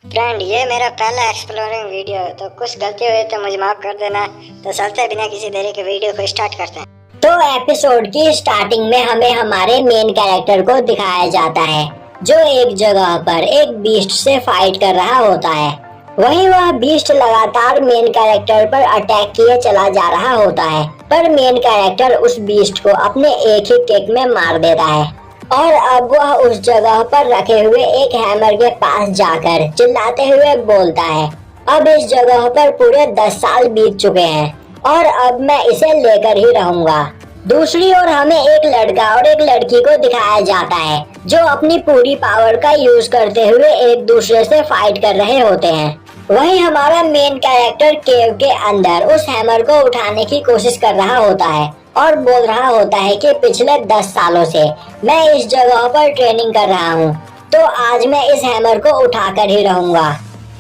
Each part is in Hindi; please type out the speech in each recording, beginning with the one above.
फ्रेंड, ये मेरा पहला एक्सप्लोरिंग वीडियो है, तो कुछ गलती हुई तो मुझे माफ कर देना। तो चलते बिना किसी देरी के वीडियो को स्टार्ट करते हैं। तो एपिसोड की स्टार्टिंग में हमें हमारे मेन कैरेक्टर को दिखाया जाता है जो एक जगह पर एक बीस्ट से फाइट कर रहा होता है। वहीं वह बीस्ट लगातार मेन कैरेक्टर पर अटैक किए चला जा रहा होता है, पर मेन कैरेक्टर उस बीस्ट को अपने एक ही किक में मार देता है। और अब वह उस जगह पर रखे हुए एक हैमर के पास जाकर चिल्लाते हुए बोलता है, अब इस जगह पर पूरे 10 साल बीत चुके हैं और अब मैं इसे लेकर ही रहूंगा। दूसरी ओर हमें एक लड़का और एक लड़की को दिखाया जाता है जो अपनी पूरी पावर का यूज करते हुए एक दूसरे से फाइट कर रहे होते हैं। वहीं हमारा मेन कैरेक्टर केव के अंदर उस हैमर को उठाने की कोशिश कर रहा होता है और बोल रहा होता है कि पिछले 10 सालों से मैं इस जगह पर ट्रेनिंग कर रहा हूँ, तो आज मैं इस हैमर को उठाकर ही रहूंगा।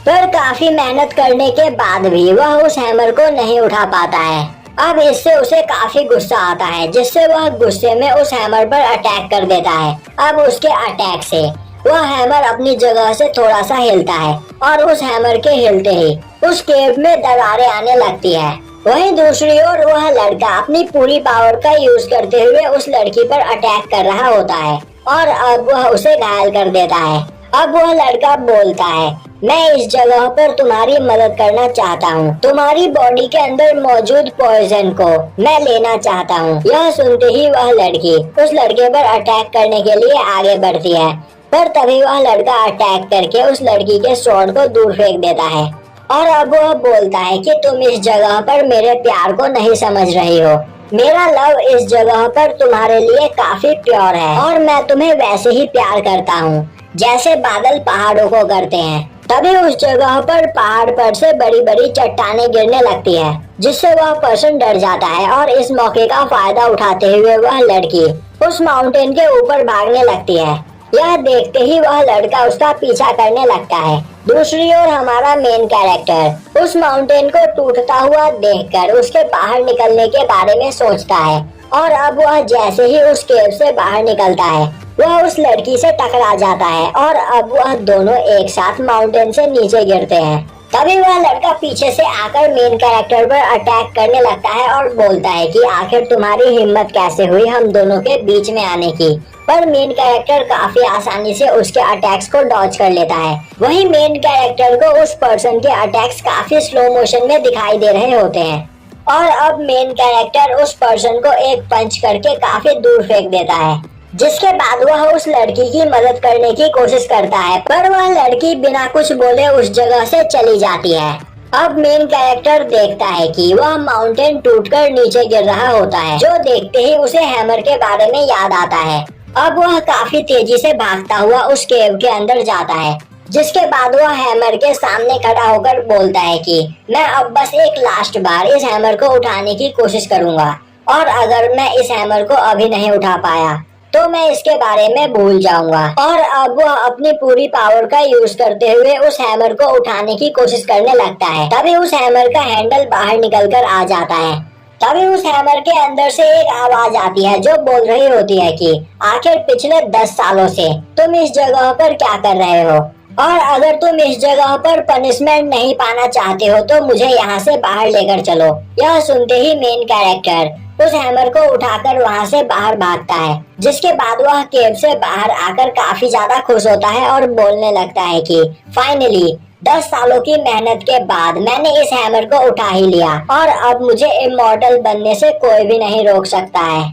पर काफी मेहनत करने के बाद भी वह उस हैमर को नहीं उठा पाता है। अब इससे उसे काफी गुस्सा आता है, जिससे वह गुस्से में उस हैमर पर अटैक कर देता है। अब उसके अटैक से वह हैमर अपनी जगह से थोड़ा सा हिलता है और उस हैमर के हिलते ही उस केव में दरारें आने लगती है। वहीं दूसरी ओर वह लड़का अपनी पूरी पावर का यूज करते हुए उस लड़की पर अटैक कर रहा होता है और अब वह उसे घायल कर देता है। अब वह लड़का बोलता है, मैं इस जगह पर तुम्हारी मदद करना चाहता हूँ, तुम्हारी बॉडी के अंदर मौजूद पॉइजन को मैं लेना चाहता हूँ। यह सुनते ही वह लड़की उस लड़के पर अटैक करने के लिए आगे बढ़ती है, पर तभी वह लड़का अटैक करके उस लड़की के स्वॉर्ड को दूर फेंक देता है। और अब वह बोलता है कि तुम इस जगह पर मेरे प्यार को नहीं समझ रही हो। मेरा लव इस जगह पर तुम्हारे लिए काफी प्योर है और मैं तुम्हें वैसे ही प्यार करता हूँ जैसे बादल पहाड़ों को करते हैं। तभी उस जगह पर पहाड़ पर से बड़ी बड़ी चट्टानें गिरने लगती है, जिससे वह पर्सन डर जाता है और इस मौके का फायदा उठाते हुए वह लड़की उस माउंटेन के ऊपर भागने लगती है। यह देखते ही वह लड़का उसका पीछा करने लगता है। दूसरी ओर हमारा मेन कैरेक्टर उस माउंटेन को टूटता हुआ देखकर उसके बाहर निकलने के बारे में सोचता है और अब वह जैसे ही उस केव से बाहर निकलता है वह उस लड़की से टकरा जाता है और अब वह दोनों एक साथ माउंटेन से नीचे गिरते हैं। तभी वह लड़का पीछे से आकर मेन कैरेक्टर पर अटैक करने लगता है और बोलता है कि आखिर तुम्हारी हिम्मत कैसे हुई हम दोनों के बीच में आने की। पर मेन कैरेक्टर काफी आसानी से उसके अटैक्स को डॉज कर लेता है। वहीं मेन कैरेक्टर को उस पर्सन के अटैक्स काफी स्लो मोशन में दिखाई दे रहे होते हैं और अब मेन कैरेक्टर उस पर्सन को एक पंच करके काफी दूर फेंक देता है, जिसके बाद वह उस लड़की की मदद करने की कोशिश करता है, पर वह लड़की बिना कुछ बोले उस जगह से चली जाती है। अब मेन कैरेक्टर देखता है कि वह माउंटेन टूटकर नीचे गिर रहा होता है, जो देखते ही उसे हैमर के बारे में याद आता है। अब वह काफी तेजी से भागता हुआ उस केव के अंदर जाता है, जिसके बाद वह हैमर के सामने खड़ा होकर बोलता है कि मैं अब बस एक लास्ट बार इस हैमर को उठाने की कोशिश करूंगा और अगर मैं इस हैमर को अभी नहीं उठा पाया तो मैं इसके बारे में भूल जाऊंगा। और अब वह अपनी पूरी पावर का यूज करते हुए उस हैमर को उठाने की कोशिश करने लगता है। तभी उस हैमर का हैंडल बाहर निकलकर आ जाता है। तभी उस हैमर के अंदर से एक आवाज आती है जो बोल रही होती है कि आखिर पिछले 10 सालों से तुम इस जगह पर क्या कर रहे हो और अगर तुम इस जगह पर पनिशमेंट नहीं पाना चाहते हो तो मुझे यहाँ से बाहर लेकर चलो। यह सुनते ही मेन कैरेक्टर उस हैमर को उठाकर वहाँ से बाहर भागता है, जिसके बाद वह केव से बाहर आकर काफी ज्यादा खुश होता है और बोलने लगता है कि फाइनली 10 सालों की मेहनत के बाद मैंने इस हैमर को उठा ही लिया और अब मुझे इमॉर्टल बनने से कोई भी नहीं रोक सकता है।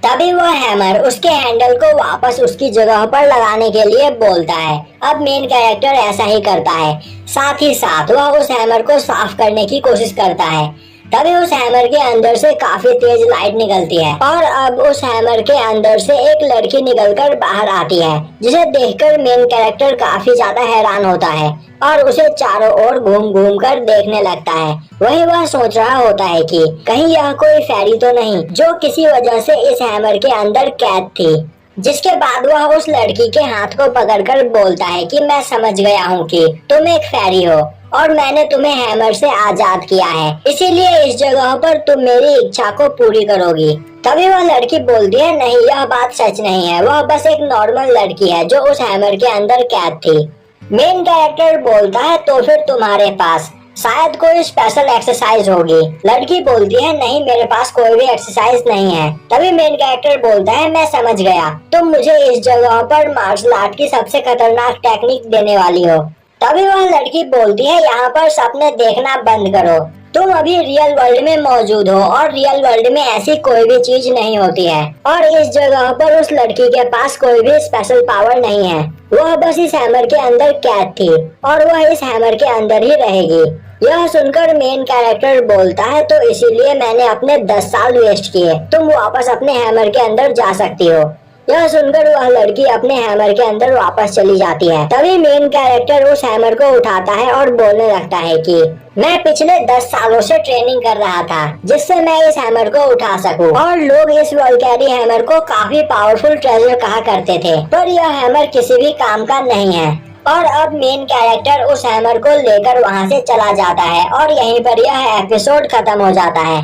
तभी वह हैमर उसके हैंडल को वापस उसकी जगह पर लगाने के लिए बोलता है। अब मेन कैरेक्टर ऐसा ही करता है, साथ ही साथ वह उस हैमर को साफ करने की कोशिश करता है। तभी उस हैमर के अंदर से काफी तेज लाइट निकलती है और अब उस हैमर के अंदर से एक लड़की निकलकर बाहर आती है, जिसे देखकर मेन कैरेक्टर काफी ज्यादा हैरान होता है और उसे चारों ओर घूम घूम कर देखने लगता है। वहीं वह सोच रहा होता है कि कहीं यह कोई फेरी तो नहीं जो किसी वजह से इस हैमर के अंदर कैद थी। जिसके बाद वह उस लड़की के हाथ को पकड़कर बोलता है कि मैं समझ गया हूँ कि तुम एक फेरी हो और मैंने तुम्हें हैमर से आजाद किया है, इसीलिए इस जगह पर तुम मेरी इच्छा को पूरी करोगी। तभी वह लड़की बोलती है, नहीं, यह बात सच नहीं है, वह बस एक नॉर्मल लड़की है जो उस हैमर के अंदर कैद थी। मेन कैरेक्टर बोलता है तो फिर तुम्हारे पास शायद कोई स्पेशल एक्सरसाइज होगी। लड़की बोलती है नहीं मेरे पास कोई भी एक्सरसाइज नहीं है। तभी मेन कैरेक्टर बोलता है मैं समझ गया, तुम मुझे इस जगह पर मार्शल आर्ट की सबसे खतरनाक टेक्निक देने वाली हो। तभी वह लड़की बोलती है यहाँ पर सपने देखना बंद करो, तुम अभी रियल वर्ल्ड में मौजूद हो और रियल वर्ल्ड में ऐसी कोई भी चीज नहीं होती है। और इस जगह पर उस लड़की के पास कोई भी स्पेशल पावर नहीं है, वह बस इस हैमर के अंदर कैद थी और वह इस हैमर के अंदर ही रहेगी। यह सुनकर मेन कैरेक्टर बोलता है तो इसीलिए मैंने अपने 10 साल वेस्ट किए, तुम वापस अपने हैमर के अंदर जा सकती हो। यह सुनकर वह लड़की अपने हैमर के अंदर वापस चली जाती है। तभी मेन कैरेक्टर उस हैमर को उठाता है और बोलने लगता है कि मैं पिछले 10 सालों से ट्रेनिंग कर रहा था जिससे मैं इस हैमर को उठा सकूं। और लोग इस वल्कैरी हैमर को काफी पावरफुल ट्रेजर कहा करते थे, पर यह हैमर किसी भी काम का नहीं है। और अब मेन कैरेक्टर उस हैमर को लेकर वहां से चला जाता है और यहीं पर यह एपिसोड खत्म हो जाता है।